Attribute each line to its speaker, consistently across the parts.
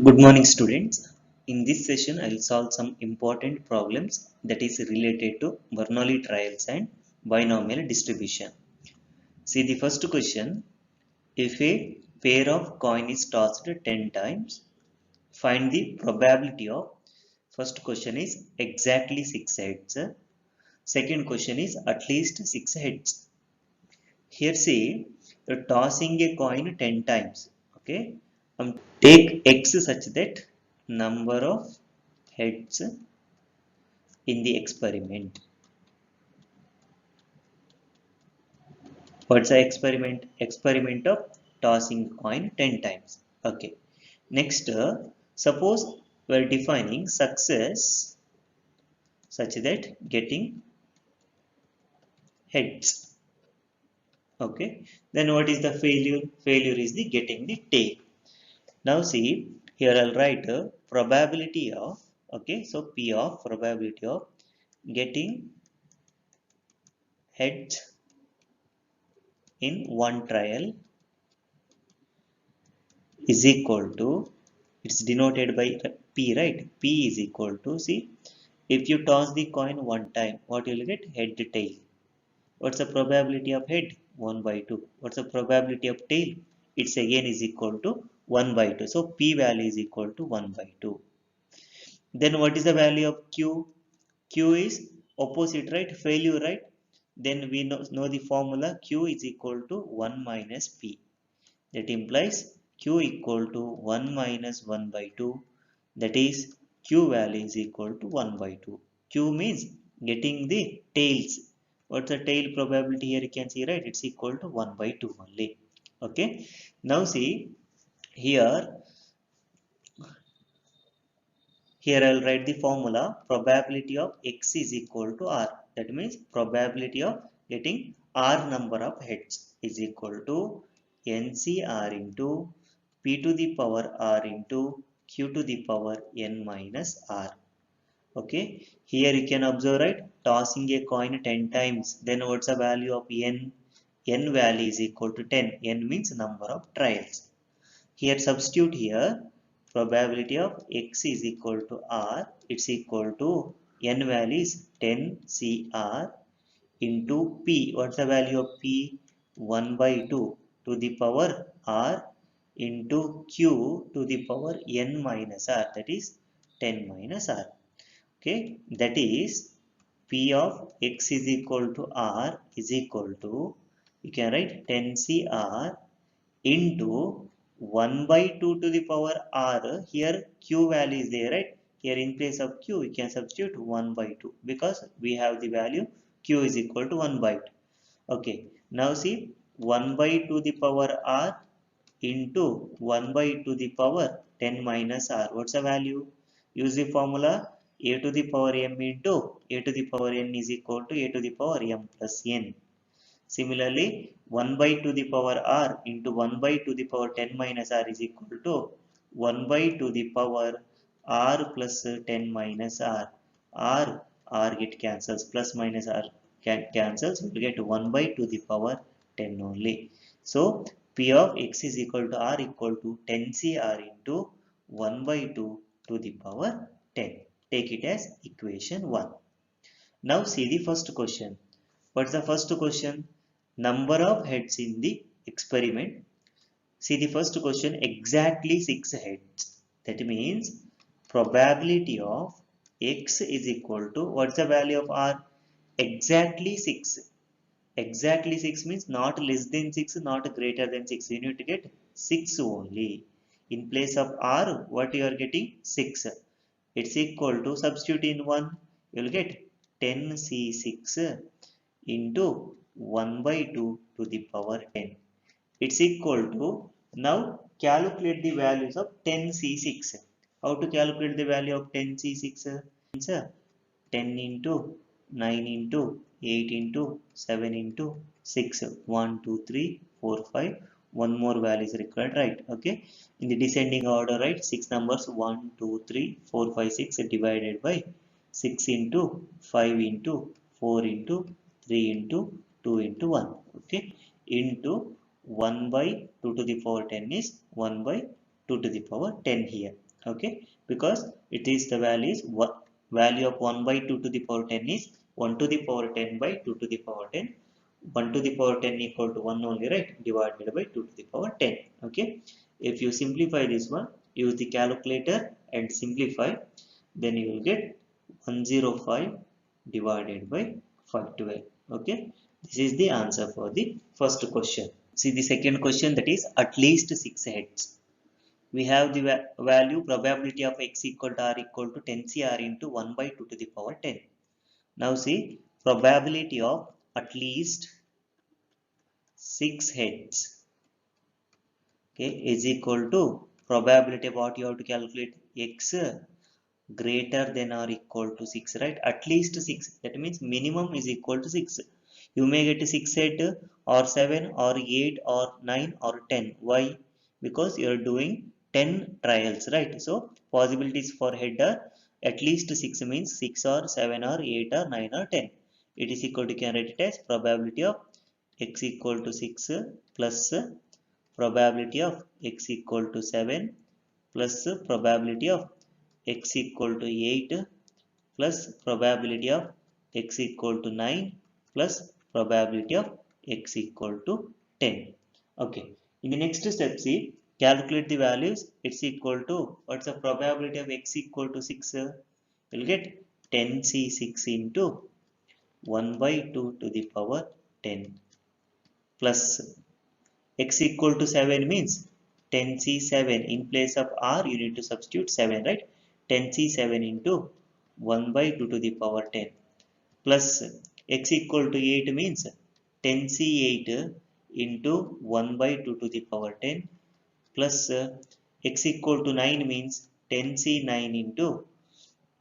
Speaker 1: Good morning, students. In this session, I will solve some important problems that is related to Bernoulli trials and binomial distribution. See the first question. If a pair of coin is tossed 10 times, find the probability of. First question is exactly 6 heads. Second question is at least 6 heads. Here see, you're tossing a coin 10 times. Okay. Take x such that number of heads in the experiment. What's the experiment? Experiment of tossing coin 10 times. Okay. Next, suppose we're defining success such that getting heads. Okay. Then what is the failure? Failure is the getting the tail. Now see, here I'll write probability of, okay, so P of probability of getting heads in one trial is equal to, it's denoted by P, right? P is equal to, see, if you toss the coin one time, what you'll get? Head tail. What's the probability of head? 1 by 2. What's the probability of tail? It's again is equal to 1 by 2. So P value is equal to 1 by 2. Then what is the value of Q? Q is opposite, right? Failure, right? Then we know the formula Q is equal to 1 minus P. That implies Q equal to 1 minus 1 by 2. That is Q value is equal to 1 by 2. Q means getting the tails. What's the tail probability here? You can see, right? It's equal to 1 by 2 only. Okay. Now see here. Here I'll write the formula. Probability of x is equal to r. That means probability of getting r number of heads is equal to NCR into P to the power r into Q to the power n minus r. Okay. Here you can observe, right? Tossing a coin 10 times. Then what's the value of n? N value is equal to 10. N means number of trials. Here substitute here probability of x is equal to r. It's equal to n value is 10 CR into P. What's the value of P? 1 by 2 to the power R into Q to the power n minus R. That is 10 minus R. Okay. That is P of x is equal to R is equal to, you can write 10 CR into 1 by 2 to the power r. Here q value is there, right? Here in place of q we can substitute 1 by 2 because we have the value q is equal to 1 by 2. Okay, now see 1 by 2 the power r into 1 by 2 the power 10 minus r. What's the value? Use the formula a to the power m into a to the power n is equal to a to the power m plus n. Similarly, 1 by 2 the power r into 1 by 2 the power 10 minus r is equal to 1 by 2 the power r plus 10 minus r. R get cancels, plus minus r cancels, we will get 1 by 2 the power 10 only. So, P of x is equal to r equal to 10 CR into 1 by 2 to the power 10. Take it as equation 1. Now see the first question. What's the first question? Number of heads in the experiment. See the first question, exactly 6 heads. That means probability of x is equal to, what's the value of r? Exactly 6. Exactly 6 means not less than 6, not greater than 6. You need to get 6 only. In place of r, what you are getting? 6. It's equal to, substitute in 1, you will get 10c6 into 1 by 2 to the power 10. It's equal to, now calculate the values of 10c6. How to calculate the value of 10c6? 10 into 9 into 8 into 7 into 6. 1, 2, 3, 4, 5. One more value is required, right? Okay. In the descending order, right? 6 numbers 1, 2, 3, 4, 5, 6 divided by 6 into 5 into 4 into 3 into 2 into 1. Okay. Into 1 by 2 to the power 10 is 1 by 2 to the power 10 here. Okay, because it is the value is what value of 1 by 2 to the power 10 is 1 to the power 10 by 2 to the power 10. 1 to the power 10 equal to 1 only, right? Divided by 2 to the power 10. Okay, if you simplify this one, use the calculator and simplify, then you will get 105 divided by 512. Okay, this is the answer for the first question. See the second question, that is at least 6 heads. We have the value probability of x equal to r equal to 10 cr into 1 by 2 to the power 10. Now see, probability of at least 6 heads, okay, is equal to probability of what you have to calculate, x greater than or equal to 6, right? At least 6, that means minimum is equal to 6. You may get 6 head or 7 or 8 or 9 or 10. Why? Because you are doing 10 trials, right? So possibilities for head are at least 6 means 6 or 7 or 8 or 9 or 10. It is equal to, can write it as probability of x equal to 6 plus probability of x equal to 7 plus probability of x equal to 8 plus probability of x equal to 9 plus probability of x equal to 10. Okay, in the next step, see, calculate the values. It's equal to, what's the probability of x equal to 6? You'll get 10c6 into 1 by 2 to the power 10 plus x equal to 7 means 10c7, in place of r you need to substitute 7, right? 10c7 into 1 by 2 to the power 10 plus x equal to 8 means 10c8 into 1 by 2 to the power 10 plus x equal to 9 means 10c9 into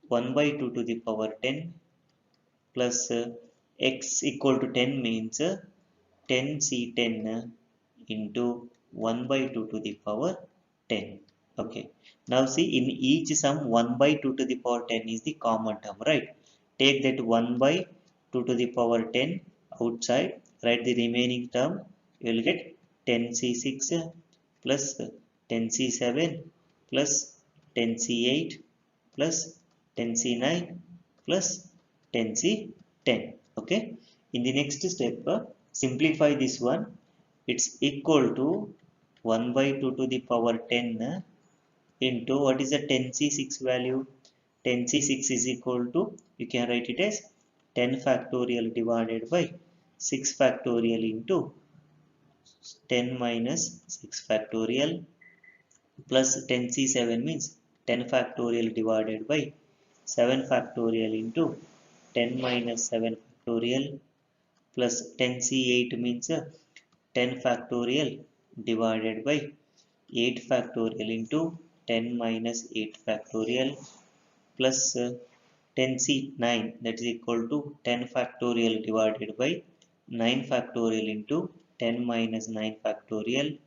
Speaker 1: 1 by 2 to the power 10 plus x equal to 10 means 10c10 into 1 by 2 to the power 10. Okay, now see, in each sum 1 by 2 to the power 10 is the common term, right? Take that 1 by 2 to the power 10 outside, write the remaining term. You will get 10c6 plus 10c7 plus 10c8 plus 10c9 plus 10c10. Okay, in the next step, simplify this one. It's equal to 1 by 2 to the power 10 into, what is the 10c6 value? 10c6 is equal to, you can write it as 10 factorial divided by 6 factorial into 10 minus 6 factorial plus 10c7 means 10 factorial divided by 7 factorial into 10 minus 7 factorial plus 10c8 means 10 factorial divided by 8 factorial into 10 minus 8 factorial plus 10c9, that is equal to 10 factorial divided by 9 factorial into 10 minus 9 factorial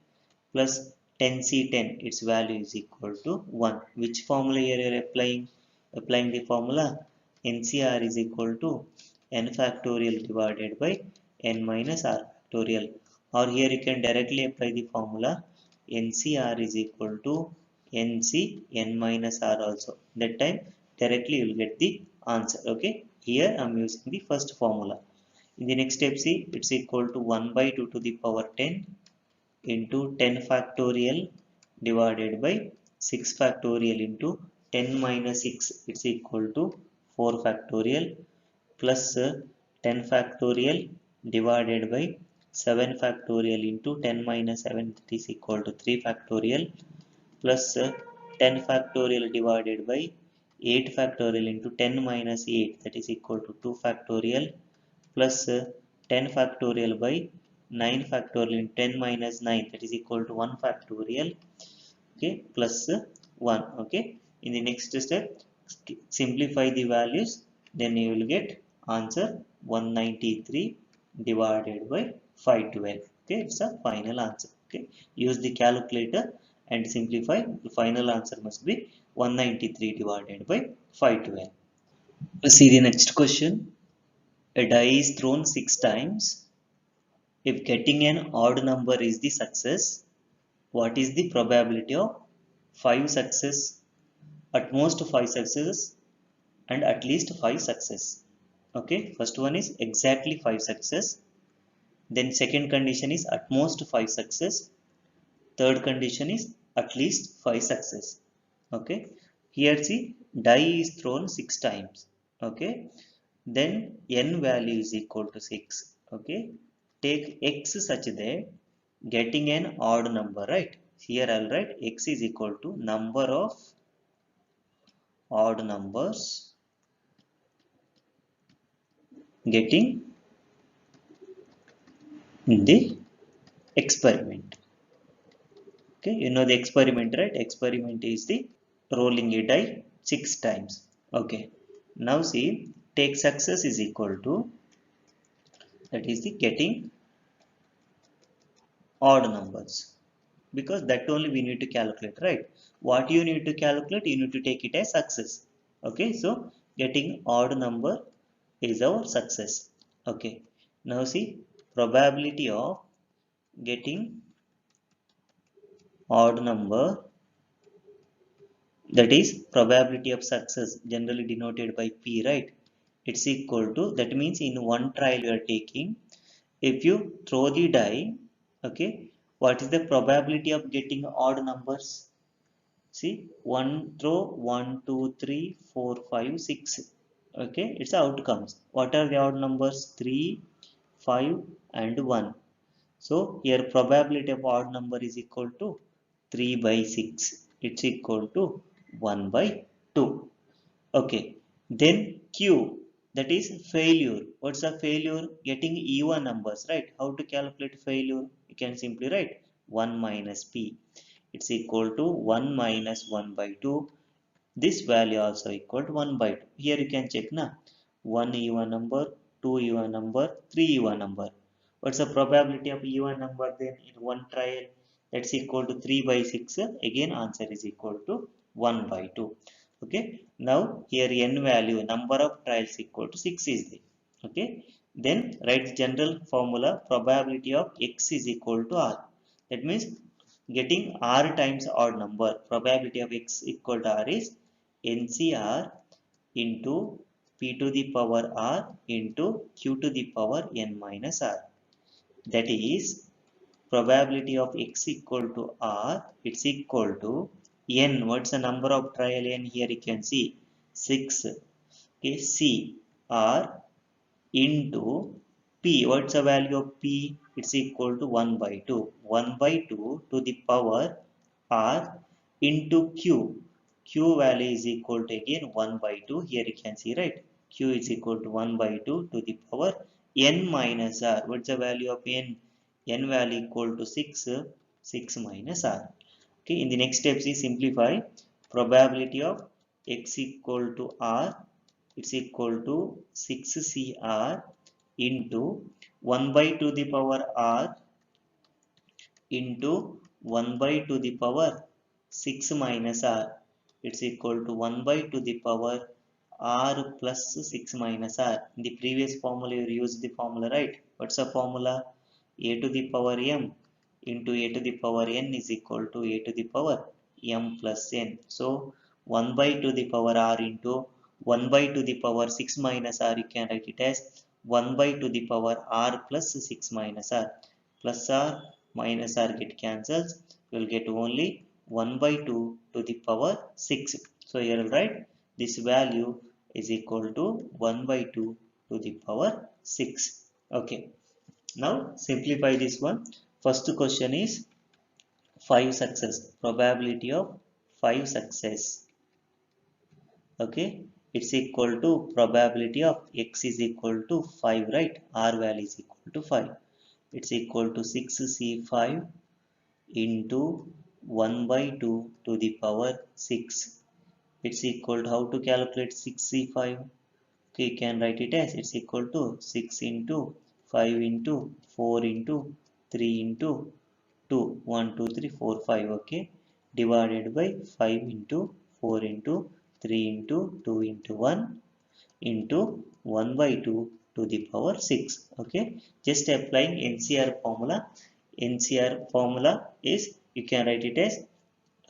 Speaker 1: plus 10c10, its value is equal to 1. Which formula here you are applying? Applying the formula NCR is equal to n factorial divided by n minus r factorial. Or here you can directly apply the formula NCR is equal to NC n minus r also. That time directly you will get the answer. Okay, here I am using the first formula. In the next step, see, it's equal to 1 by 2 to the power 10 into 10 factorial divided by 6 factorial into 10 minus 6, it's equal to 4 factorial plus 10 factorial divided by 7 factorial into 10 minus 7, that is equal to 3 factorial plus 10 factorial divided by 8 factorial into 10 minus 8, that is equal to 2 factorial plus 10 factorial by 9 factorial in 10 minus 9, that is equal to 1 factorial. Okay, plus 1. Okay, in the next step, simplify the values, then you will get answer 193 divided by 512. Okay, it's a final answer. Okay, use the calculator and simplify. The final answer must be 193 divided by 512. See the next question. A die is thrown 6 times. If getting an odd number is the success, what is the probability of 5 success? at most 5 successes and at least 5 success. Okay, first one is exactly 5 success. Then second condition is at most 5 success. Third condition is at least 5 success. Okay, here see die is thrown 6 times. Okay, then n value is equal to 6. Okay, take x such that getting an odd number, right? Here I'll write x is equal to number of odd numbers getting in the experiment. Okay, you know the experiment, right? Experiment is the rolling a die 6 times. Okay, now see, take success is equal to, that is the getting odd numbers, because that only we need to calculate, right? What you need to calculate, you need to take it as success. Okay, so getting odd number is our success. Okay, now see, probability of getting odd number, that is probability of success, generally denoted by p, right? It's equal to, that means in one trial you are taking, if you throw the die, okay, what is the probability of getting odd numbers? See, one throw, 1, 2, 3, 4, 5, 6. Okay, it's outcomes. What are the odd numbers? 3, 5, and 1. So here probability of odd number is equal to 3 by 6. It's equal to 1 by 2. Okay, then Q, that is failure. What's a failure? Getting even numbers, right? How to calculate failure? You can simply write 1 minus P. It's equal to 1 minus 1 by 2. This value also equal to 1 by 2. Here you can check na. 1 even number, 2 even number, 3 even number. What's the probability of even number then in one trial? That's equal to 3 by 6. Again answer is equal to 1 by 2. Okay. Now here n value, number of trials equal to 6 is there. Okay. Then write the general formula, probability of x is equal to r. That means getting r times odd number, probability of x equal to r is NCR into p to the power r into q to the power n minus r. That is probability of x equal to r, it's equal to n. What's the number of trial n? Here you can see 6. Okay, c r into p. What's the value of p? It's equal to 1 by 2. 1 by 2 to the power r into q. Q value is equal to again 1 by 2. Here you can see, right? Q is equal to 1 by 2 to the power n minus r. What's the value of n? N value equal to 6. 6 minus r. Okay, in the next steps is simplify. Probability of x equal to r, it's equal to 6cr into 1 by 2 to the power r into 1 by 2 to the power 6 minus r. It's equal to 1 by 2 to the power r plus 6 minus r. In the previous formula you used the formula, right? What's the formula? A to the power m into a to the power n is equal to a to the power m plus n. So 1 by 2 to the power r into 1 by 2 to the power 6 minus r, you can write it as 1 by 2 to the power r plus 6 minus r. Plus r minus r get cancels. You will get only 1 by 2 to the power 6. So here I'll write this value is equal to 1 by 2 to the power 6. Okay. Now simplify this one. First question is 5 success. Probability of 5 success. Okay. It's equal to probability of x is equal to 5, right? R value is equal to 5. It's equal to 6c5 into 1 by 2 to the power 6. It's equal to, how to calculate 6c5? Okay, you can write it as, it's equal to 6 into 5 into 4 into 3 into 2. 1, 2, 3, 4, 5. Okay, divided by 5 into 4 into 3 into 2 into 1 into 1 by 2 to the power 6. Okay, just applying NCR formula. NCR formula is, you can write it as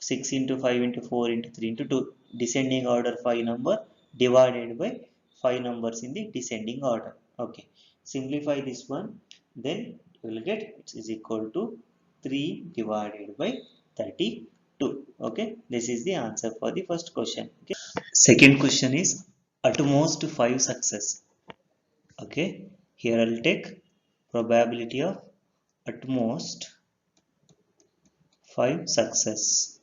Speaker 1: 6 into 5 into 4 into 3 into 2, descending order 5 number divided by 5 numbers in the descending order. Okay, simplify this one, then you will get it is equal to 3 divided by 32. Okay, this is the answer for the first question. Okay, second question is at most 5 success. Okay, here I'll take probability of at most 5 success.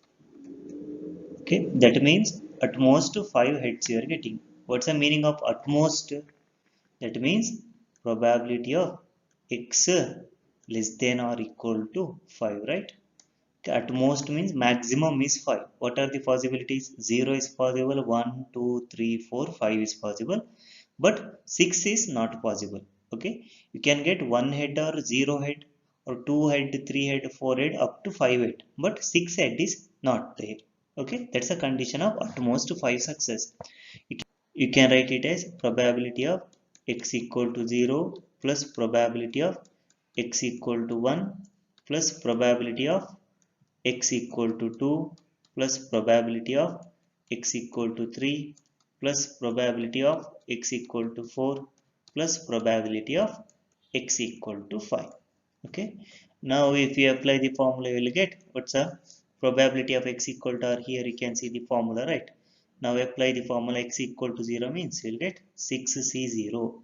Speaker 1: Okay, that means at most 5 heads you are getting. What's the meaning of at most? That means probability of x less than or equal to 5, right? Okay, at most means maximum is 5. What are the possibilities? 0 is possible, 1, 2, 3, 4, 5 is possible, but 6 is not possible. Okay, you can get 1 head or 0 head or 2 head, 3 head, 4 head up to 5 head, but 6 head is not there. Okay, that's a condition of at most 5 success. You can write it as probability of x equal to 0 plus probability of x equal to 1 plus probability of x equal to 2 plus probability of x equal to 3 plus probability of x equal to 4 plus probability of x equal to 5. Okay, now if you apply the formula you will get what's the probability of x equal to r. Here you can see the formula, right? Now apply the formula x equal to 0 means you will get 6c0,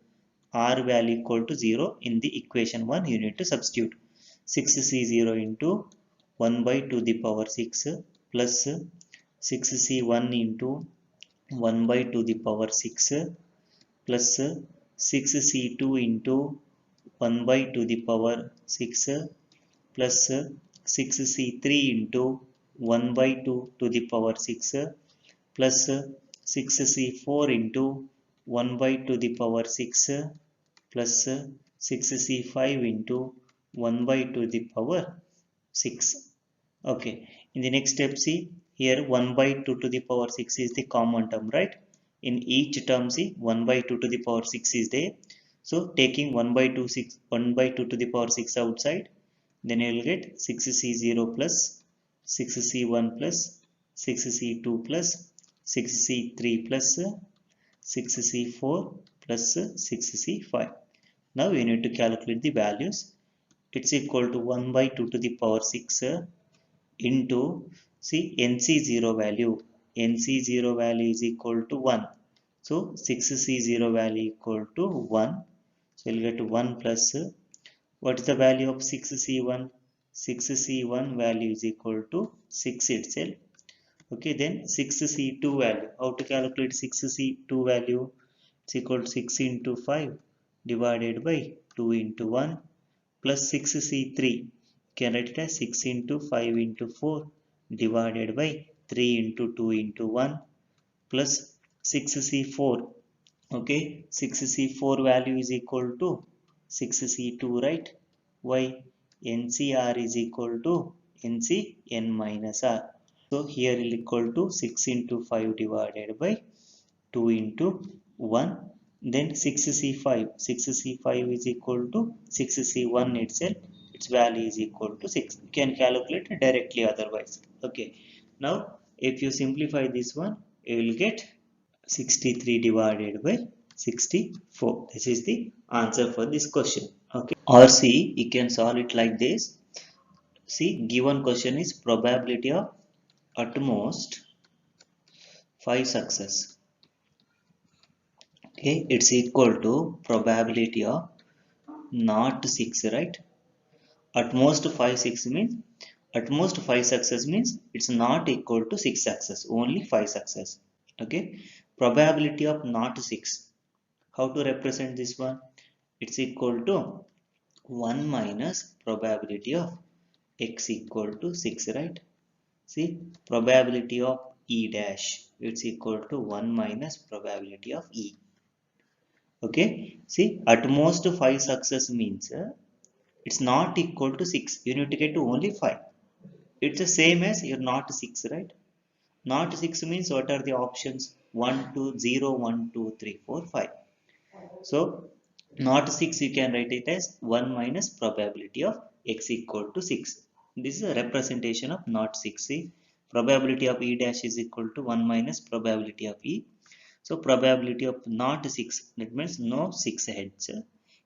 Speaker 1: r value equal to 0 in the equation 1 you need to substitute. 6c0 into 1 by 2 the power 6 plus 6c1 into 1 by 2 the power 6 plus 6c2 into 1 by 2 the power 6 plus 6c3 into 1 by 2 to the power 6 plus 6c4 into 1 by 2 the power 6 plus 6c5 into 1 by 2 the power 6. Okay, in the next step, see here 1 by 2 to the power 6 is the common term, right? In each term, see 1 by 2 to the power 6 is there. So taking 1 by 2 6 1 by 2 to the power 6 outside, then you will get 6c0 plus 6c1 plus 6c2 plus 6c3 plus 6c4 plus 6c5. Now we need to calculate the values. It's equal to 1 by 2 to the power 6 into, see, NC0 value. NC0 value is equal to 1. So 6C0 value equal to 1. So you'll get 1 plus, what is the value of 6C1? 6C1 value is equal to 6 itself. Okay, then 6C2 value. How to calculate 6C2 value? It's equal to 6 into 5 divided by 2 into 1 plus 6c3. Can write it as 6 into 5 into 4 divided by 3 into 2 into 1 plus 6c4. Okay, 6c4 value is equal to 6c2, right? Why? NCR is equal to NCN minus R. So here is equal to 6 into 5 divided by 2 into 1. Then 6c5. 6c5 is equal to 6c1 itself. Its value is equal to 6. You can calculate it directly otherwise. Okay. Now if you simplify this one, you will get 63 divided by 64. This is the answer for this question. Okay. Or see, you can solve it like this. See, given question is probability of at most 5 success. Okay, it's equal to probability of not 6, right? At most 5 6 means, at most 5 success means it's not equal to 6 success, only 5 success. Okay, probability of not 6, how to represent this one? It's equal to 1 minus probability of x equal to 6, right? See, probability of e dash, it's equal to 1 minus probability of e. Okay, see, at most 5 success means it's not equal to 6. You need to get to only 5. It's the same as you're not 6, right? Not 6 means what are the options? 1, 2, 0, 1, 2, 3, 4, 5. So not 6 you can write it as 1 minus probability of x equal to 6. This is a representation of not 6. See, Probability of E dash is equal to 1 minus probability of E. So probability of not 6, that means no 6 heads,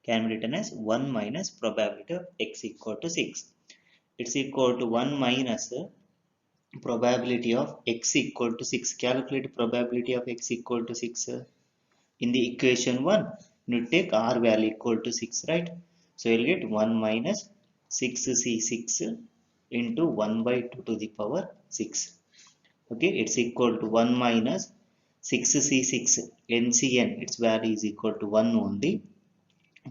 Speaker 1: can be written as 1 minus probability of x equal to 6. It's equal to 1 minus probability of x equal to 6. Calculate probability of x equal to 6. In the equation 1, you take r value equal to 6, right? So you'll get 1 minus 6c6 into 1 by 2 to the power 6. Okay, it's equal to 1 minus 6c6 NCN, its value is equal to 1 only.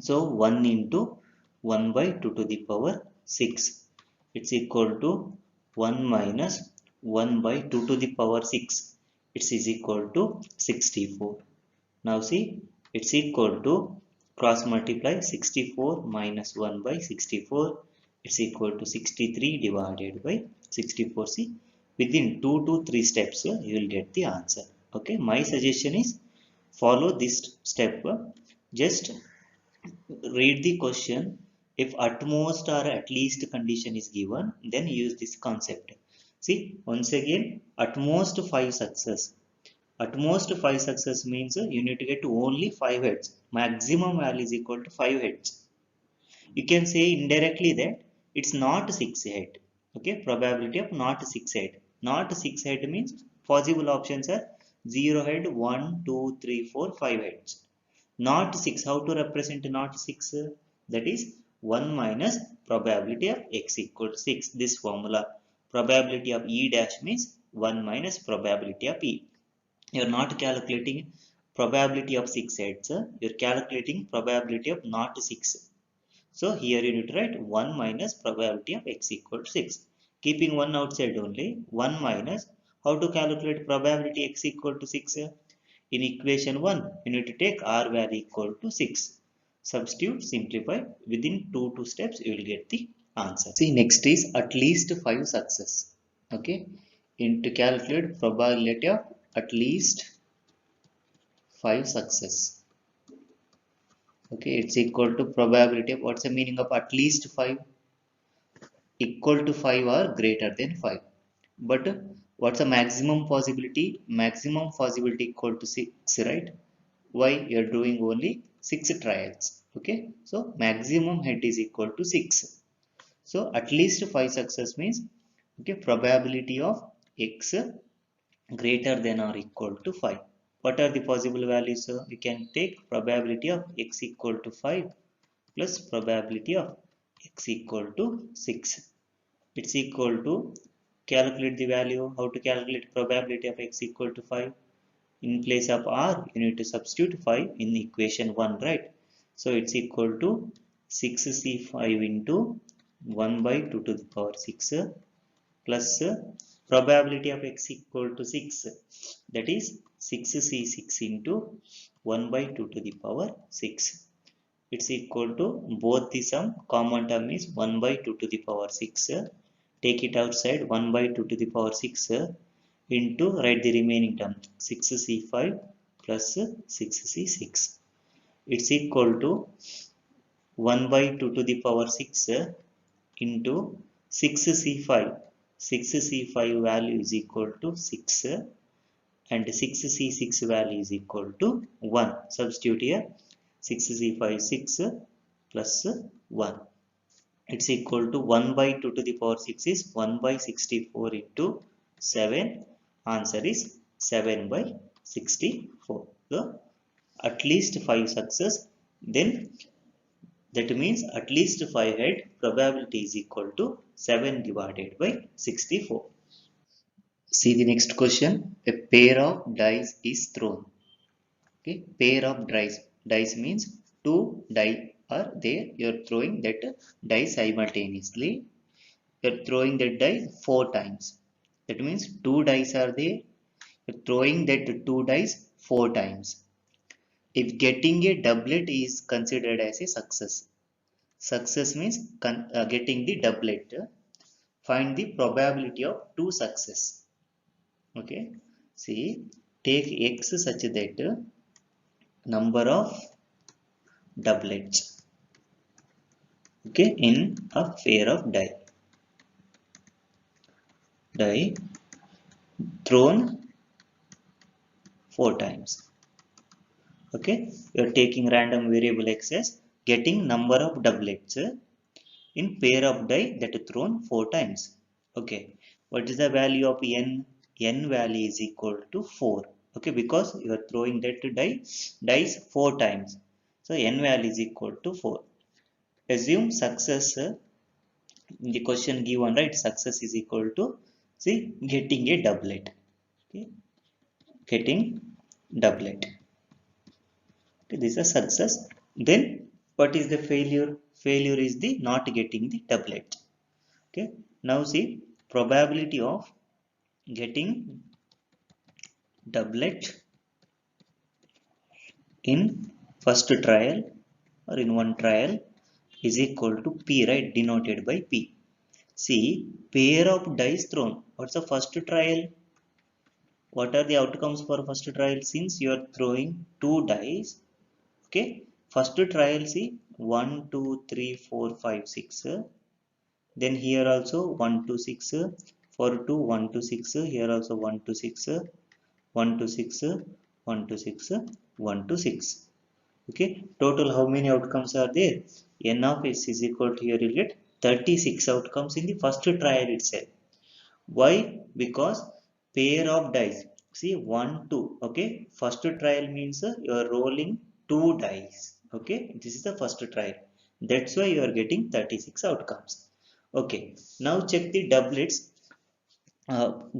Speaker 1: So 1 into 1 by 2 to the power 6. It's equal to 1 minus 1 by 2 to the power 6. It is equal to 64. Now see, it's equal to cross multiply 64 minus 1 by 64. It's equal to 63 divided by 64. See, within 2 to 3 steps, you will get the answer. Okay, my suggestion is follow this step. Just read the question. If at most or at least condition is given, then use this concept. See, once again, at most 5 success. At most 5 success means you need to get only 5 heads. Maximum value is equal to 5 heads. You can say indirectly that it's not 6 head. Okay, probability of not 6 head. Not 6 head means possible options are 0 head, 1, 2, 3, 4, 5 heads. Not 6. How to represent not 6? That is 1 minus probability of x equal to 6. This formula. Probability of E dash means 1 minus probability of E. You are not calculating probability of 6 heads. You are calculating probability of not 6. So here you need to write 1 minus probability of x equal to 6. Keeping 1 outside only, 1 minus, how to calculate probability x equal to 6? In equation 1, you need to take r value equal to 6. Substitute, simplify, within 2 steps you will get the answer. See, next is at least 5 success. Okay, to calculate probability of at least 5 success. Okay, it's equal to probability of, what's the meaning of at least 5? Equal to 5 or greater than 5. But what's the maximum possibility? Maximum possibility equal to 6, right? Why? You're doing only 6 trials. Okay, so maximum head is equal to 6. So at least 5 success means, okay, probability of x greater than or equal to 5. What are the possible values? We can take probability of x equal to 5 plus probability of x equal to 6. It's equal to, calculate the value. How to calculate probability of x equal to 5? In place of r, you need to substitute 5 in equation 1, right? So it's equal to 6c5 into 1 by 2 to the power 6 plus probability of x equal to 6, that is 6c6 into 1 by 2 to the power 6. It's equal to, both the sum, common term is 1 by 2 to the power 6. Take it outside, 1 by 2 to the power 6 into, write the remaining term, 6c5 plus 6c6. It's equal to 1 by 2 to the power 6 into 6c5. 6c5 value is equal to 6 and 6c6 value is equal to 1. Substitute here, 6c5 6 plus 1. It's equal to 1 by 2 to the power 6 is 1 by 64 into 7. Answer is 7 by 64. So at least 5 success, then that means at least 5 head, probability is equal to 7 divided by 64. See the next question. A pair of dice is thrown. Okay, pair of dice means 2 die are there. You are throwing that die simultaneously. You are throwing that die 4 times. That means 2 dice are there. You are throwing that 2 dice 4 times. If getting a doublet is considered as a success. Success means getting the doublet. Find the probability of 2 success. Okay, see, take x such that number of doublets, okay, in a pair of die. thrown 4 times. Okay, you are taking random variable x as getting number of doublets in pair of die that are thrown 4 times. Okay, what is the value of n? N value is equal to 4. Okay, because you are throwing that dice 4 times, so n value is equal to 4. Assume success in the question given, right? Success is equal to, see, getting a doublet. Okay, getting doublet. Okay, this is a success. Then what is the failure? Failure is the not getting the doublet. Okay, now see, probability of getting doublet in first trial or in one trial is equal to p, right? Denoted by p. See, pair of dice thrown. What's the first trial? What are the outcomes for first trial? Since you are throwing two dice, okay, first trial, see, 1 2 3 4 5 6. Then here also 1 to 6, for 2 1 to 6, here also 1 to 6, 1 to 6, 1 to 6, 1 to 6. Okay, total how many outcomes are there? N of s is equal to, here you get 36 outcomes in the first trial itself. Why? Because pair of dice. See, 1 2. Okay, first trial means you are rolling two dice. Okay, this is the first trial. That's why you are getting 36 outcomes. Okay, now check the doublets.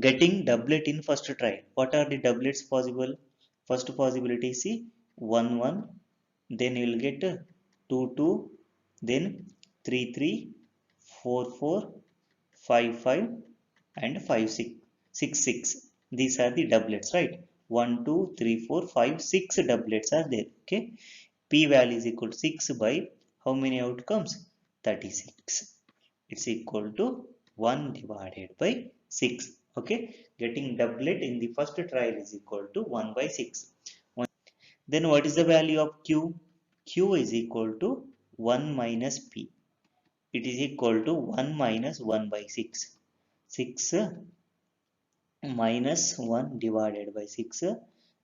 Speaker 1: Getting doublet in first try. What are the doublets possible? First possibility, see, 1 1, then you will get 2 2, then 3 3, 4 4, 5 5, and 5 6 6 6. These are the doublets, right? 1 2 3 4 5 6 doublets are there. Okay, p value is equal to 6 by how many outcomes? 36. It's equal to 1 divided by 6. Okay, getting doublet in the first trial is equal to 1 by 6. Then what is the value of q? Q is equal to 1 minus p. It is equal to 1 minus 1 by 6. 6 minus 1 divided by 6.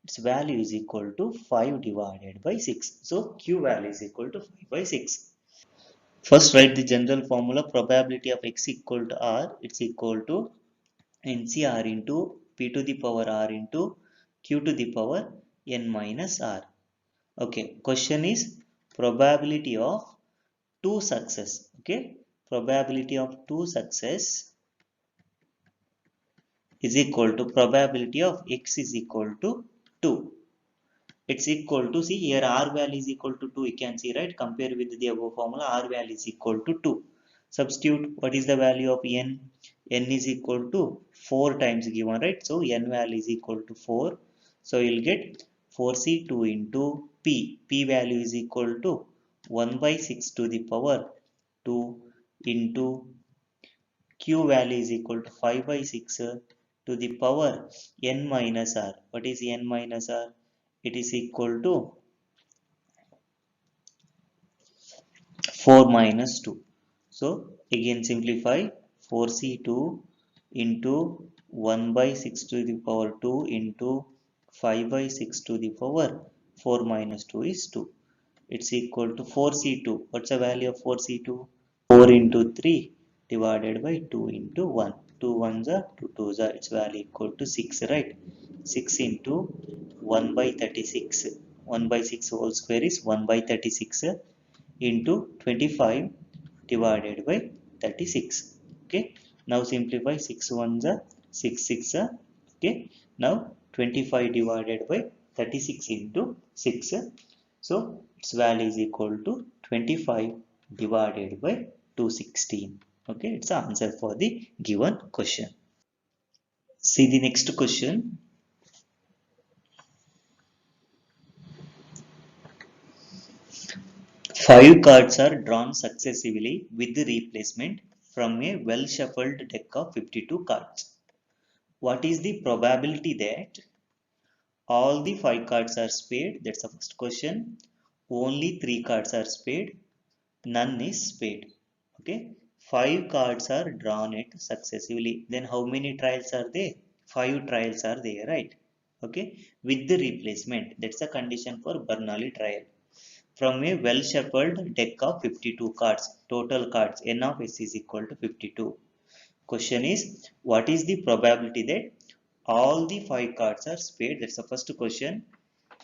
Speaker 1: Its value is equal to 5 divided by 6. So q value is equal to 5 by 6. First write the general formula. Probability of x equal to r. It's equal to NCR into P to the power R into Q to the power N minus R. Okay, question is probability of two success. Okay, probability of two success is equal to probability of x is equal to 2. It's equal to, see, here R value is equal to 2. You can see, right? Compare with the above formula, R value is equal to 2. Substitute, what is the value of n? N is equal to 4 times given, right? So n value is equal to 4. So you'll get 4c2 into p. P value is equal to 1 by 6 to the power 2 into q value is equal to 5 by 6 to the power n minus r. What is n minus r? It is equal to 4 minus 2. So again simplify, 4c2 into 1 by 6 to the power 2 into 5 by 6 to the power 4 minus 2 is 2. It's equal to 4c2. What's the value of 4c2? 4 into 3 divided by 2 into 1. 2 ones are 2 twos are. Its value equal to 6, right? 6 into 1 by 36. 1 by 6 whole square is 1 by 36 into 25 divided by 36. Okay, now simplify, 6 ones are 6 6 are. Okay, now 25 divided by 36 into 6. So its value is equal to 25 divided by 216. Okay, it's the answer for the given question. See the next question. Five cards are drawn successively with the replacement from a well shuffled deck of 52 cards. What is the probability that all the 5 cards are spade? That's the first question. Only 3 cards are spade. None is spade. Okay. 5 cards are drawn it successively. Then how many trials are there? 5 trials are there, right? Okay, with the replacement. That's the condition for Bernoulli trial. From a well-shuffled deck of 52 cards, total cards n of s is equal to 52. Question is, what is the probability that all the 5 cards are spade? That's the first question.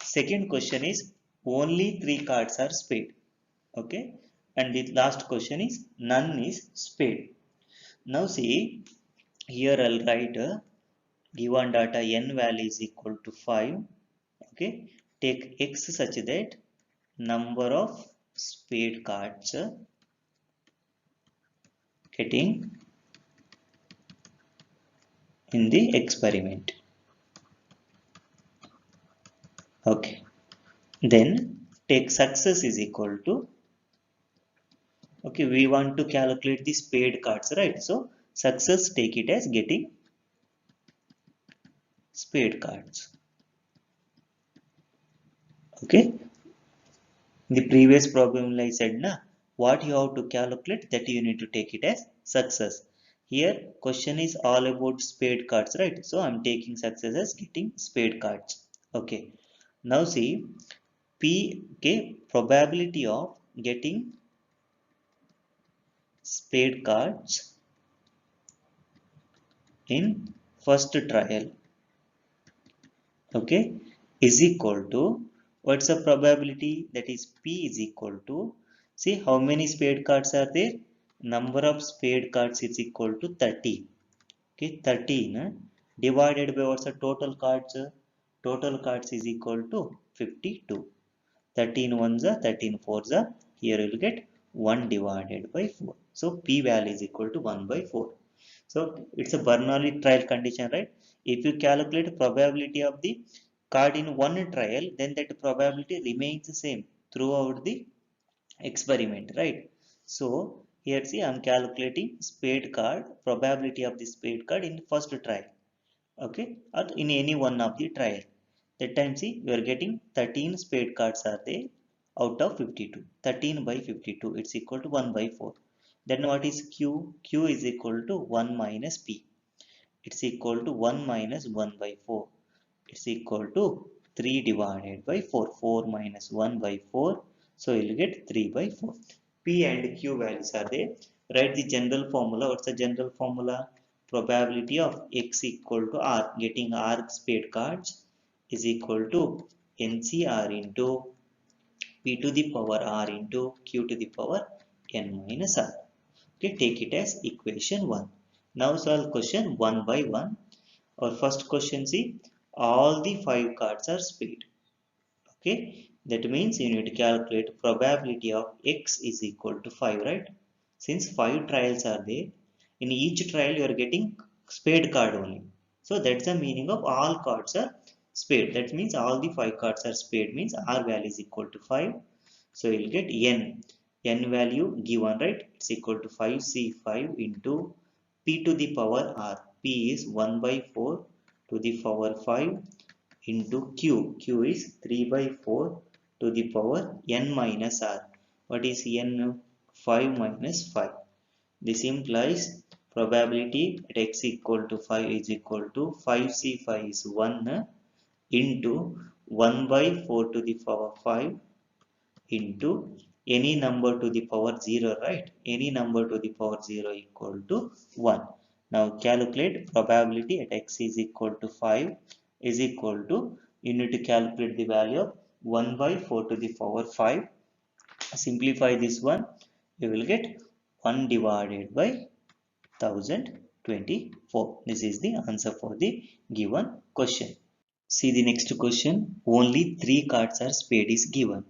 Speaker 1: Second question is, only 3 cards are spade. Okay, and the last question is, none is spade. Now see, here I'll write given data n value is equal to 5. Okay, take x such that number of spade cards getting in the experiment. Okay, then take success is equal to, okay, we want to calculate the spade cards, right? So success, take it as getting spade cards. Okay, in the previous problem I said na, what you have to calculate, that you need to take it as success. Here question is all about spade cards, right? So I'm taking success as getting spade cards. Okay, now see, p, okay, probability of getting spade cards in first trial, okay, is equal to, what's the probability? That is p is equal to, see how many spade cards are there, number of spade cards is equal to 30. Okay, 13 divided by what's the total cards, total cards is equal to 52. 13 ones are 13 fours are, here you will get 1 divided by 4. So p value is equal to 1 by 4. So it's a Bernoulli trial condition, right? If you calculate probability of the card in one trial, then that probability remains the same throughout the experiment, right? So here see, I'm calculating spade card, probability of the spade card in first trial, okay, or in any one of the trial. That time see, you are getting 13 spade cards are there out of 52. 13 by 52, it's equal to 1 by 4. Then what is q? Q is equal to 1 minus p. It's equal to 1 minus 1 by 4. It's equal to 3 divided by 4. 4 minus 1 by 4. So you'll get 3 by 4. P and Q values are there. Write the general formula. What's the general formula? Probability of x equal to r, getting r spade cards, is equal to NCR into p to the power r into q to the power n minus r. Okay, take it as equation 1. Now solve question one by one. Our first question, see, all the 5 cards are spade. Okay, that means you need to calculate probability of x is equal to 5, right? Since 5 trials are there, in each trial you are getting spade card only. So that's the meaning of all cards are spade. That means all the 5 cards are spade, means r value is equal to 5. So you'll get n. N value given, right? It's equal to 5c5 into p to the power r. P is 1 by 4 to the power 5 into q. Q is 3 by 4 to the power n minus r. What is n? 5 minus 5. This implies probability at x equal to 5 is equal to 5c5 is 1 into 1 by 4 to the power 5 into any number to the power 0, right? Any number to the power 0 equal to 1. Now calculate probability at x is equal to 5 is equal to, you need to calculate the value of 1 by 4 to the power 5. Simplify this one, you will get 1 divided by 1024. This is the answer for the given question. See the next question. Only 3 cards are spade is given.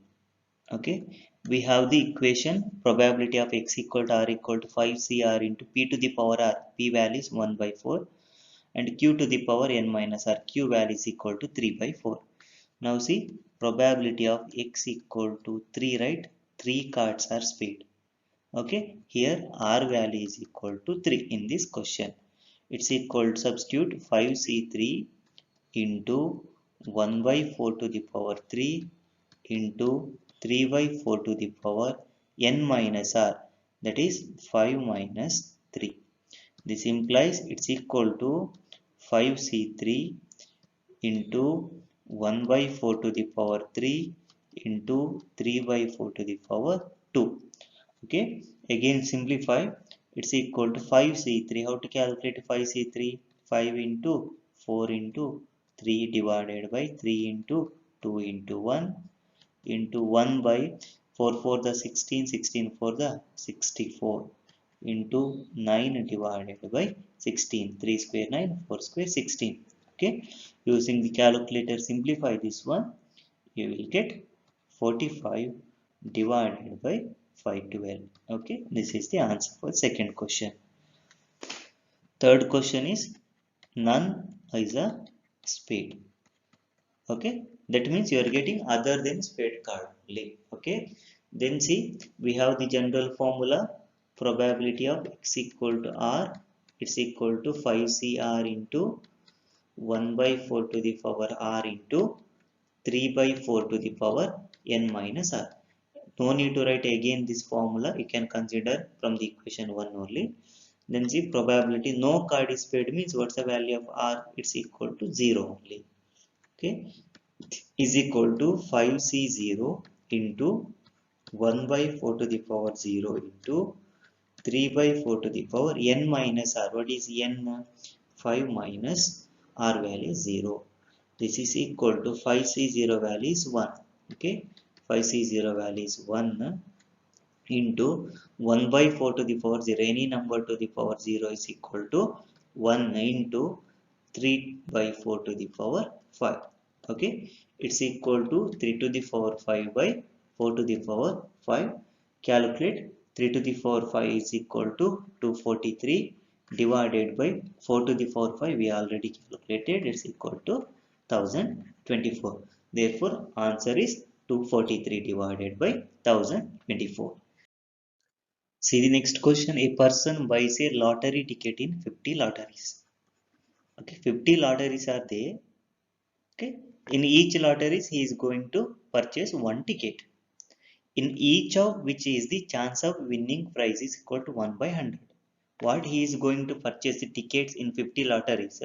Speaker 1: Okay, we have the equation probability of x equal to r equal to 5cr into p to the power r. P value is 1 by 4 and q to the power n minus r. Q value is equal to 3 by 4. Now see, probability of x equal to 3, right? 3 cards are spade. Okay, here r value is equal to 3 in this question. It's equal to, substitute 5c3 into 1 by 4 to the power 3 into 3 by 4 to the power n minus r, that is 5 minus 3. This implies it's equal to 5c3 into 1 by 4 to the power 3 into 3 by 4 to the power 2. Okay, again simplify. It's equal to 5c3. How to calculate 5c3? 5 into 4 into 3 divided by 3 into 2 into 1 into 1 by 4 for the 16, 16 for the 64 into 9 divided by 16. 3 square 9, 4 square 16. Okay, using the calculator simplify this one, you will get 45 divided by 512. Okay, this is the answer for second question. Third question is none is a spade. Okay, that means you are getting other than spade card only. Okay, then see, we have the general formula, probability of x equal to r, it's equal to 5cr into 1 by 4 to the power r into 3 by 4 to the power n minus r. No need to write again this formula, you can consider from the equation 1 only. Then see, probability no card is paid means what's the value of r? It's equal to 0 only. Okay, is equal to 5c0 into 1 by 4 to the power 0 into 3 by 4 to the power n minus r. What is n? 5 minus r value is 0. This is equal to 5c0 value is 1. Okay, 5c0 value is 1 into 1 by 4 to the power 0. Any number to the power 0 is equal to 1 into 3 by 4 to the power 5. Okay, it's equal to 3 to the power 5 by 4 to the power 5. Calculate 3 to the power 5 is equal to 243 divided by 4 to the power 5. We already calculated, it's equal to 1024. Therefore, answer is 243 divided by 1024. See the next question. A person buys a lottery ticket in 50 lotteries. Okay, 50 lotteries are there. Okay, in each lotteries he is going to purchase one ticket. In each of which is the chance of winning prize is equal to 1 by 100. What he is going to purchase the tickets in 50 lotteries?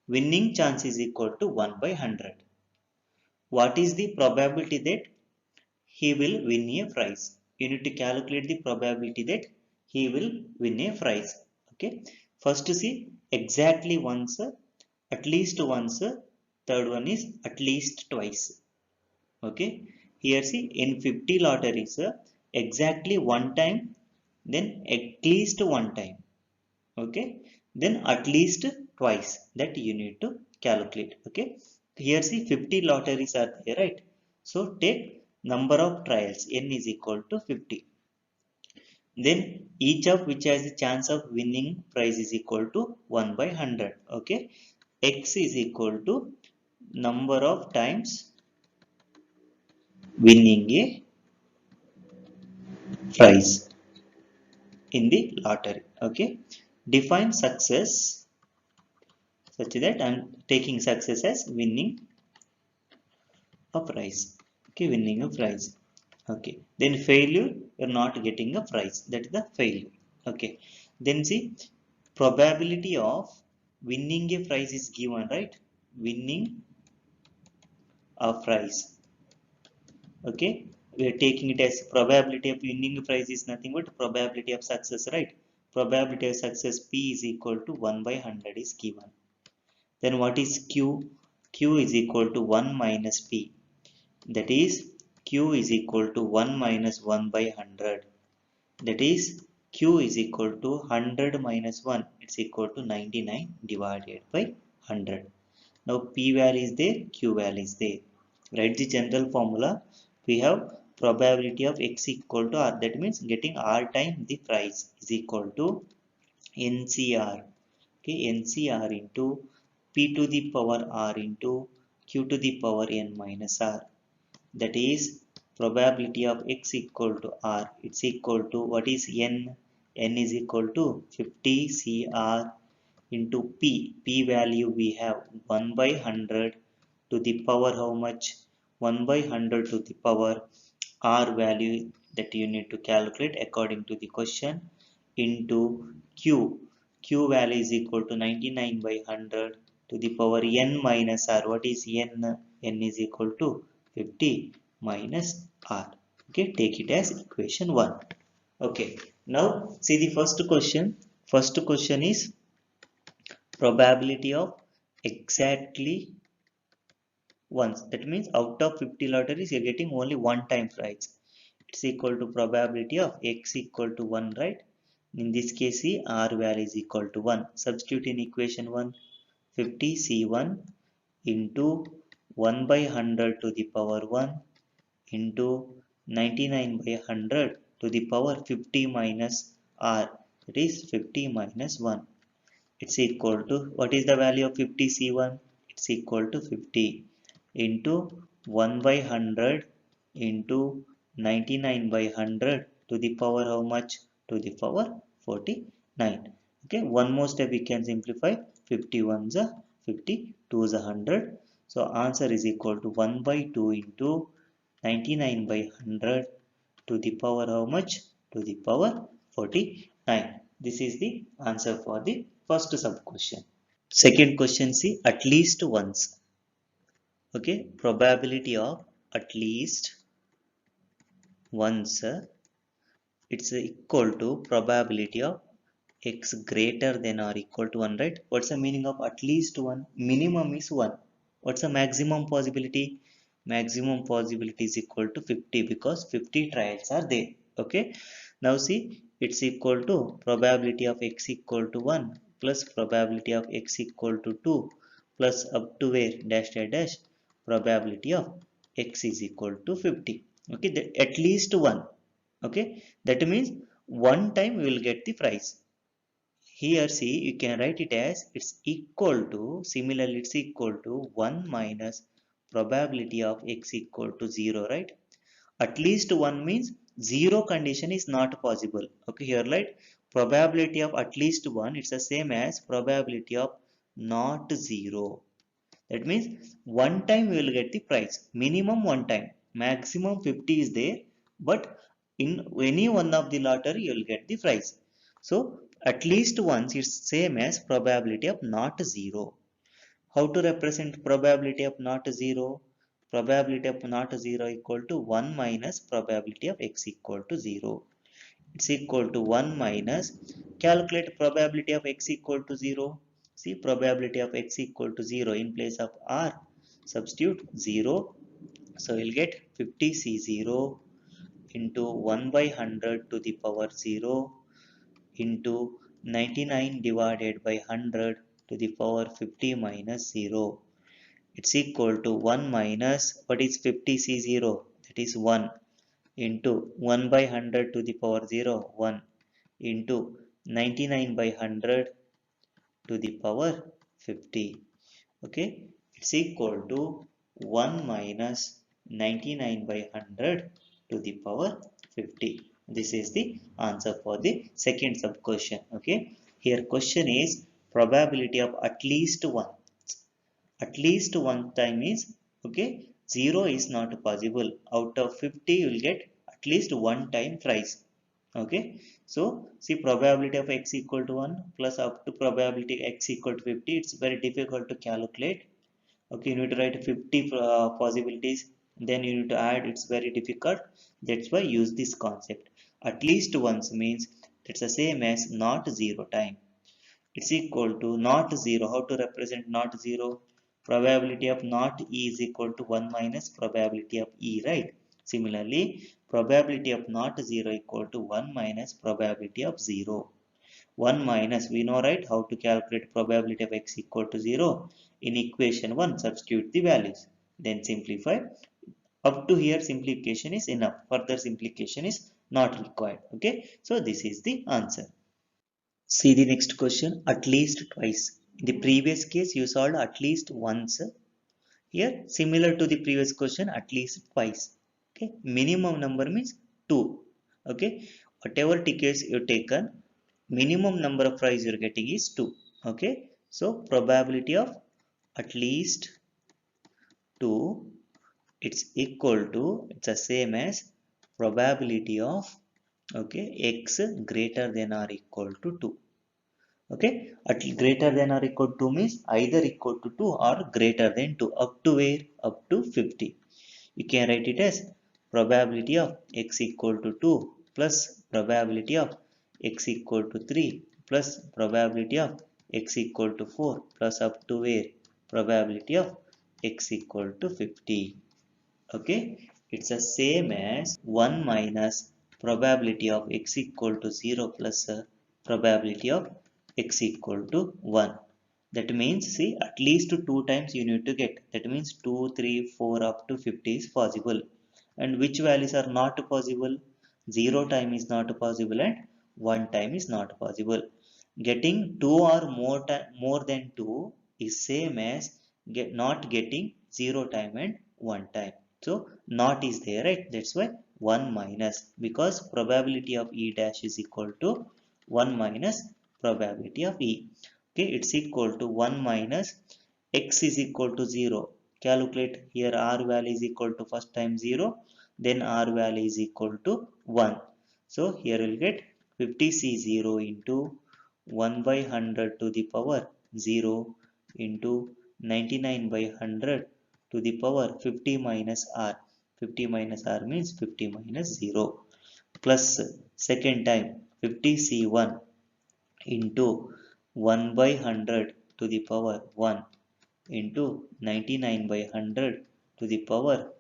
Speaker 1: Winning chance is equal to 1 by 100. What is the probability that he will win a prize? You need to calculate the probability that he will win a prize. Okay, first to see exactly once, at least once, third one is at least twice. Okay, here see, in 50 lotteries, exactly one time, then at least one time. Okay, then at least twice, that you need to calculate. Okay, here see 50 lotteries are there, right? So take number of trials, n is equal to 50. Then each of which has a chance of winning prize is equal to 1 by 100. Okay, x is equal to number of times winning a prize in the lottery. Okay, define success such that I'm taking success as winning a prize. Okay, winning a prize. Okay, then failure, you're not getting a prize, that is the failure. Okay, then see, probability of winning a prize is given, right? Winning a prize. Okay, we are taking it as probability of winning a prize is nothing but probability of success, right? Probability of success p is equal to 1 by 100 is given. Then what is q? Q is equal to 1 minus p, that is q is equal to 1 minus 1 by 100, that is q is equal to 100 minus 1, it's equal to 99 divided by 100. Now p value is there, q value is there. Write the general formula. We have probability of x equal to r, that means getting r time the price, is equal to ncr. Okay, ncr into p to the power r into q to the power n minus r, that is probability of x equal to r, it's equal to what is n? N is equal to 50 cr into p. P value we have 1 by 100 to the power how much? 1 by 100 to the power r value that you need to calculate according to the question into q. Q value is equal to 99 by 100 to the power n minus r. What is n? N is equal to 50 minus r. Okay, take it as equation 1. Okay, now see the first question. First question is probability of exactly once. That means out of 50 lotteries, you're getting only one time prize. It's equal to probability of x equal to 1, right? In this case, see r value is equal to 1. Substitute in equation 1, 50 C1 into 1 by 100 to the power 1 into 99 by 100 to the power 50 minus r. That is 50 minus 1. It's equal to, what is the value of 50 C1? It's equal to 50 into 1 by 100 into 99 by 100 to the power how much? To the power 49. Okay, one more step we can simplify. 51 is a 50, 2 is a 100. So answer is equal to 1 by 2 into 99 by 100 to the power how much? To the power 49. This is the answer for the first sub question. Second question, see at least once. Okay, probability of at least once, it's equal to probability of x greater than or equal to 1, right? What's the meaning of at least 1? Minimum is 1. What's the maximum possibility? Maximum possibility is equal to 50 because 50 trials are there. Okay, now see it's equal to probability of x equal to 1 plus probability of x equal to 2 plus up to where dash dash dash probability of x is equal to 50. Okay, at least 1. Okay, that means one time we will get the price. Here see you can write it as it's equal to, similarly it's equal to 1 minus probability of x equal to 0, right? At least 1 means 0 condition is not possible. Okay, here right, probability of at least 1, it's the same as probability of not 0. That means one time we will get the price. Minimum one time. Maximum 50 is there. But in any one of the lottery you will get the price. So at least once it's same as probability of not 0. How to represent probability of not 0? Probability of not 0 equal to 1 minus probability of x equal to 0. It's equal to 1 minus, calculate probability of x equal to 0. See probability of x equal to 0 in place of r, substitute 0. So you'll get 50c0 into 1 by 100 to the power 0 into 99 divided by 100 to the power 50 minus 0. It's equal to 1 minus, what is 50c0? That is 1 into 1 by 100 to the power 0, 1 into 99 by 100 to the power 50. Okay, it's equal to 1 minus 99 by 100 to the power 50. This is the answer for the second sub question. Okay, here question is probability of at least one. At least one time is, okay, 0 is not possible. Out of 50 you will get at least one time price. Okay, so see probability of x equal to 1 plus up to probability x equal to 50, it's very difficult to calculate. Okay, you need to write 50 possibilities, then you need to add, it's very difficult. That's why use this concept. At least once means it's the same as not 0 time. It's equal to not 0. How to represent not 0? Probability of not E is equal to 1 minus probability of E, right? Similarly, probability of not 0 equal to 1 minus probability of 0. 1 minus, we know right how to calculate probability of x equal to 0. In equation 1, substitute the values. Then simplify. Up to here simplification is enough. Further simplification is not required. Okay, so this is the answer. See the next question, at least twice. In the previous case, you solved at least once. Here, similar to the previous question, at least twice. Okay, minimum number means 2. Okay, whatever tickets you taken, minimum number of prize you're getting is 2. Okay, so probability of at least 2, it's equal to, it's the same as probability of, okay, x greater than or equal to 2. Okay, at greater than or equal to means either equal to 2 or greater than 2. Up to where? Up to 50. You can write it as probability of x equal to 2 plus probability of x equal to 3 plus probability of x equal to 4 plus up to where? Probability of x equal to 50. Okay, it's the same as 1 minus probability of x equal to 0 plus probability of x equal to 1. That means, see, at least two times you need to get. That means 2, 3, 4 up to 50 is possible. And which values are not possible? 0 time is not possible and 1 time is not possible. Getting 2 or more than 2 is same as not getting 0 time and 1 time. So not is there, right? That's why 1 minus, because probability of E dash is equal to 1 minus probability of E. Okay, it's equal to 1 minus x is equal to 0. Calculate here, r value is equal to first time 0, then r value is equal to 1. So here we'll get 50c0 into 1 by 100 to the power 0 into 99 by 100 to the power 50 minus r. 50 minus r means 50 minus 0 plus second time 50c1 into 1 by 100 to the power 1 into 99 by 100 to the power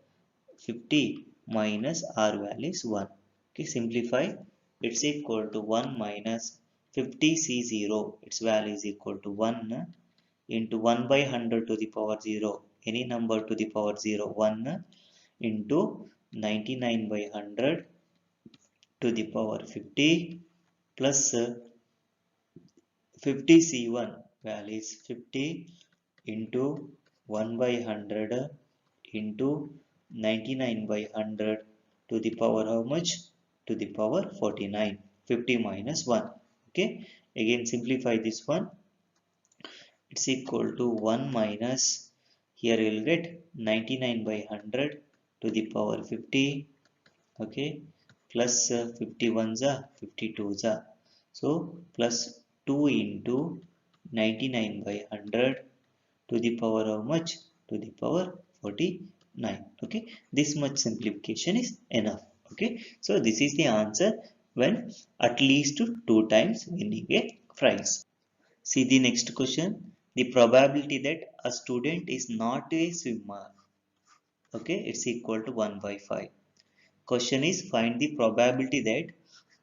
Speaker 1: 50 minus r value is 1. Okay, simplify. It's equal to 1 minus 50c0. Its value is equal to 1 into 1 by 100 to the power 0. Any number to the power 0, 1 into 99 by 100 to the power 50 plus 50c1 value is 50 into 1 by 100 into 99 by 100 to the power how much? To the power 49. 50 minus 1. Okay, again simplify this one. It's equal to 1 minus, here you'll get 99 by 100 to the power 50. Okay, plus 51s are 52s are, so plus 2 into 99 by 100 to the power how much? To the power 49. Okay, this much simplification is enough. Okay, so this is the answer when at least two times winning a prize. See the next question. The probability that a student is not a swimmer. Okay, it's equal to 1 by 5. Question is, find the probability that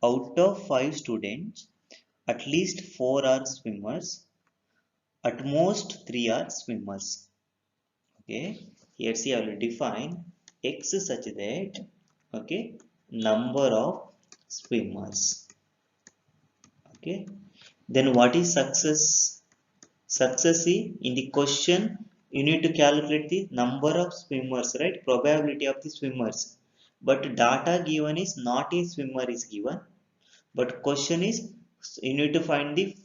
Speaker 1: out of 5 students, at least 4 are swimmers, at most 3 are swimmers. Okay, here see I will define x such that, okay, number of swimmers. Okay, then what is success? Success is, in the question you need to calculate the number of swimmers, right? Probability of the swimmers. But data given is not a swimmer is given. But question is, you need to find the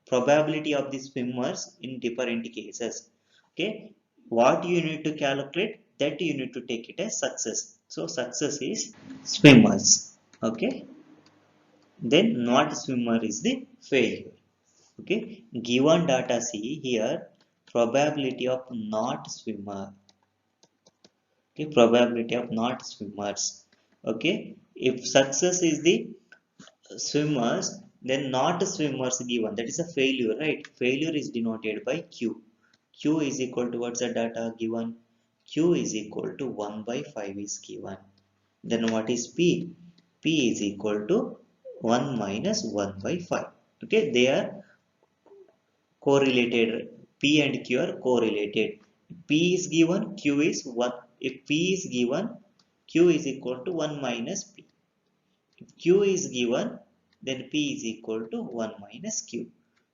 Speaker 1: probability of the swimmers in different cases. Okay, what you need to calculate, that you need to take it as success. So success is swimmers. Okay, then not swimmer is the failure. Okay, given data, see here, probability of not swimmer. Okay, probability of not swimmers. Okay, if success is the swimmers, then not swimmers given, that is a failure, right? Failure is denoted by q. Q is equal to, what's the data given? Q is equal to 1 by 5 is given. Then what is p? P is equal to 1 minus 1 by 5. Okay, they are correlated. P and Q are correlated. P is given, Q is 1. If P is given, Q is equal to 1 minus P. If Q is given, then P is equal to 1 minus Q.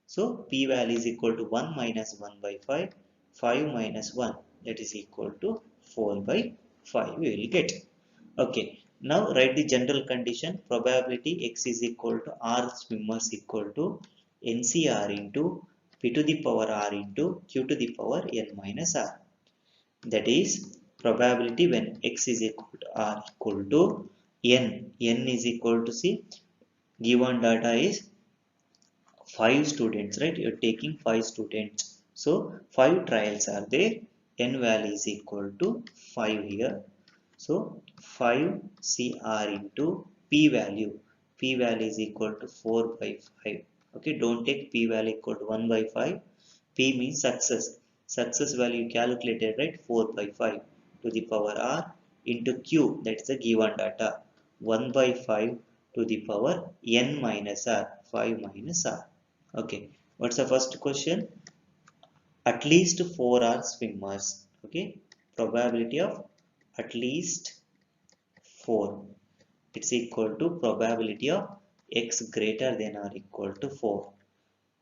Speaker 1: So P value is equal to 1 minus 1 by 5. 5 minus 1, that is equal to 4 by 5 we will get. Okay, now write the general condition. Probability x is equal to r swimmers equal to NCR into p to the power r into q to the power n minus r. That is probability when x is equal to r equal to n. N is equal to, see, given data is 5 students, right? You're taking 5 students, so 5 trials are there. N value is equal to 5 here, so 5 CR into p value. P value is equal to 4 by 5. Okay, don't take p value equal to 1 by 5. P means success. Success value calculated, right? 4 by 5 to the power r into q, that's the given data. 1 by 5 to the power n minus r, 5 minus r. Okay, what's the first question? At least 4 are swimmers. Okay, probability of at least 4, it's equal to probability of x greater than or equal to 4.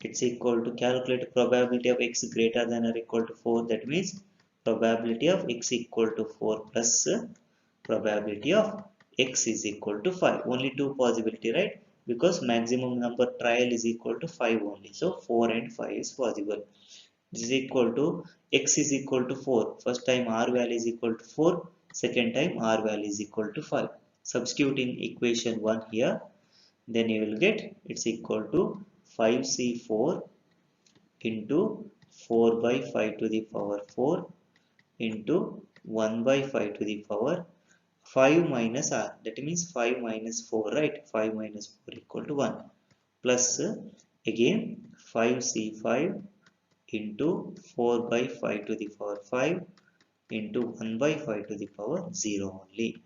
Speaker 1: It's equal to calculate probability of x greater than or equal to 4. That means probability of x equal to 4 plus probability of x is equal to 5. Only two possibility, right? Because maximum number trial is equal to 5 only. So 4 and 5 is possible. This is equal to x is equal to 4. First time r value is equal to 4. Second time r value is equal to 5. Substitute in equation 1 here. Then you will get it's equal to 5c4 into 4 by 5 to the power 4 into 1 by 5 to the power 5 minus r. That means 5 minus 4, right? 5 minus 4 equal to 1 plus again 5c5 into 4 by 5 to the power 5 into 1 by 5 to the power 0 only.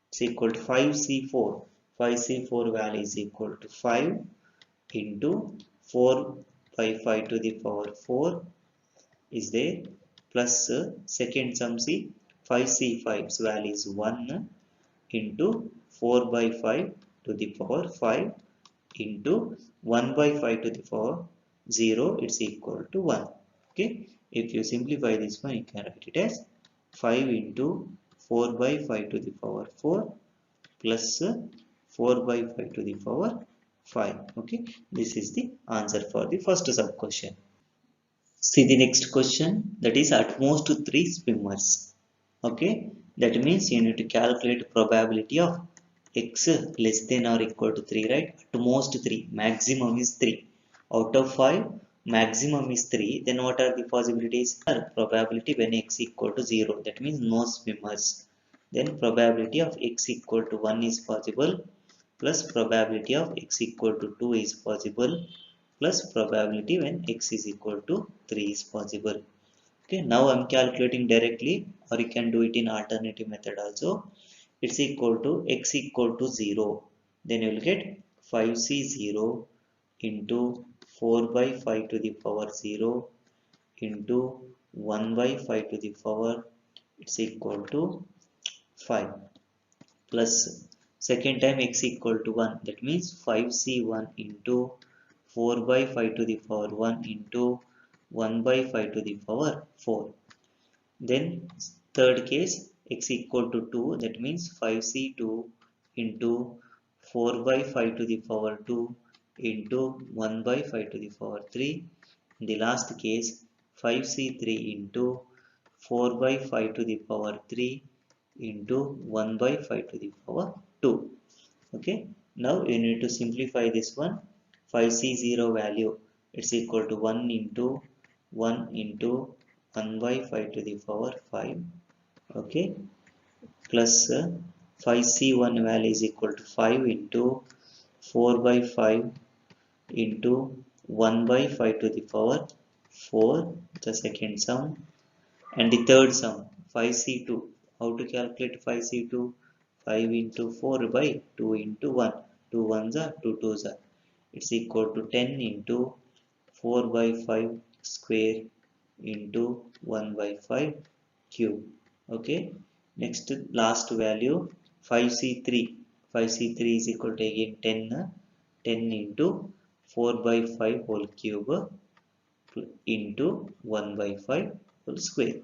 Speaker 1: It's equal to 5c4. 5c4 value is equal to 5 into 4 by 5 to the power 4 is there plus second sum c 5c5's value is 1 into 4 by 5 to the power 5 into 1 by 5 to the power 0, it's equal to 1. Okay, if you simplify this one, you can write it as 5 into 4 by 5 to the power 4 plus 4 by 5 to the power 5. Okay, this is the answer for the first sub question. See the next question, that is at most 3 swimmers. Okay, that means you need to calculate probability of x less than or equal to 3, right? At most 3, maximum is 3. Out of 5, maximum is 3. Then what are the possibilities? Probability when x equal to 0, that means no swimmers. Then probability of x equal to 1 is possible, plus probability of x equal to 2 is possible, plus probability when x is equal to 3 is possible. Okay, now I'm calculating directly, or you can do it in alternative method also. It's equal to x equal to 0. Then you will get 5c0 into 4 by 5 to the power 0 into 1 by 5 to the power, it's equal to 5 plus second time x equal to 1, that means 5c1 into 4 by 5 to the power 1 into 1 by 5 to the power 4. Then third case x equal to 2, that means 5c2 into 4 by 5 to the power 2 into 1 by 5 to the power 3. In the last case 5c3 into 4 by 5 to the power 3 into 1 by 5 to the power 2. Okay, now you need to simplify this one. 5c0 value, it's equal to 1 into 1 into 1 by 5 to the power 5. Okay, plus 5c1 value is equal to 5 into 4 by 5 into 1 by 5 to the power 4, the second sum. And the third sum 5c2, how to calculate 5c2? 5 into 4 by 2 into 1, 2 ones are 2 twos are, it's equal to 10 into 4 by 5 square into 1 by 5 cube. Okay, next last value 5c3. 5c3 is equal to again 10 into 4 by 5 whole cube into 1 by 5 whole square.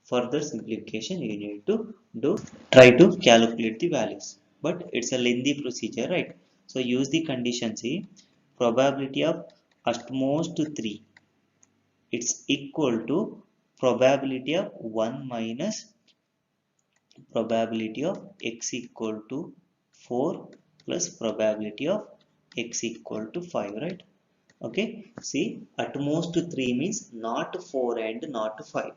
Speaker 1: Further simplification you need to do, try to calculate the values, but it's a lengthy procedure, right? So use the condition C, probability of at most 3, it's equal to probability of 1 minus probability of x equal to 4 plus probability of x equal to 5, right? Okay, see, at most 3 means not 4 and not 5.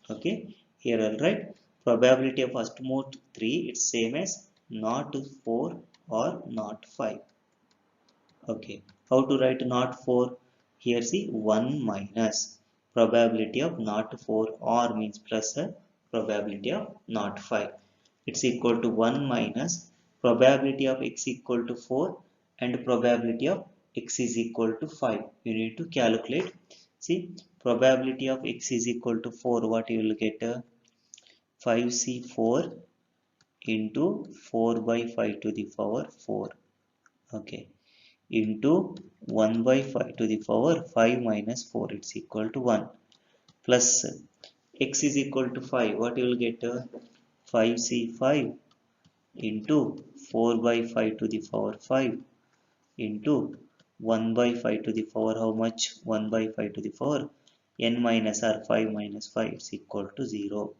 Speaker 1: Okay, here I'll write probability of at most 3, it's same as not 4 or not 5. Okay, how to write not 4? Here see 1 minus probability of not 4 or means plus a probability of not 5. It's equal to 1 minus probability of x equal to 4 and probability of x is equal to 5. You need to calculate. See, probability of x is equal to 4. What you will get? 5c4 into 4 by 5 to the power 4. Okay, into 1 by 5 to the power 5 minus 4, it's equal to 1, plus x is equal to 5. What you will get? 5c5 into 4 by 5 to the power 5 into 1 by 5 to the power how much? 1 by 5 to the power n minus r, 5 minus 5, it's equal to 0.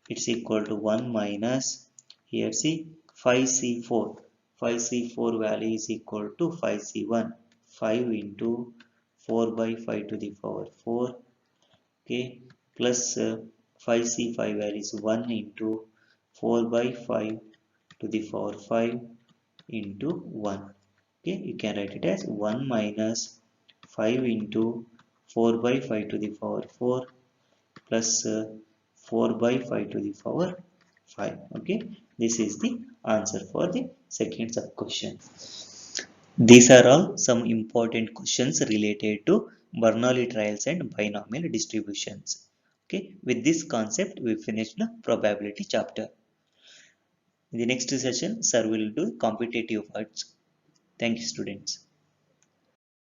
Speaker 1: It's equal to 1 minus, here see, 5c4. 5c4 value is equal to 5c1. 5 into 4 by 5 to the power 4. Okay, plus 5c5 value is 1 into 4 by 5 to the power 5 into 1. Okay, you can write it as 1 minus 5 into 4 by 5 to the power 4 plus 4 by 5 to the power 5. Okay, this is the answer for the second sub question. These are all some important questions related to Bernoulli trials and binomial distributions. Okay, with this concept we finished the probability chapter. In the next session, sir will do competitive words. Thank you, students.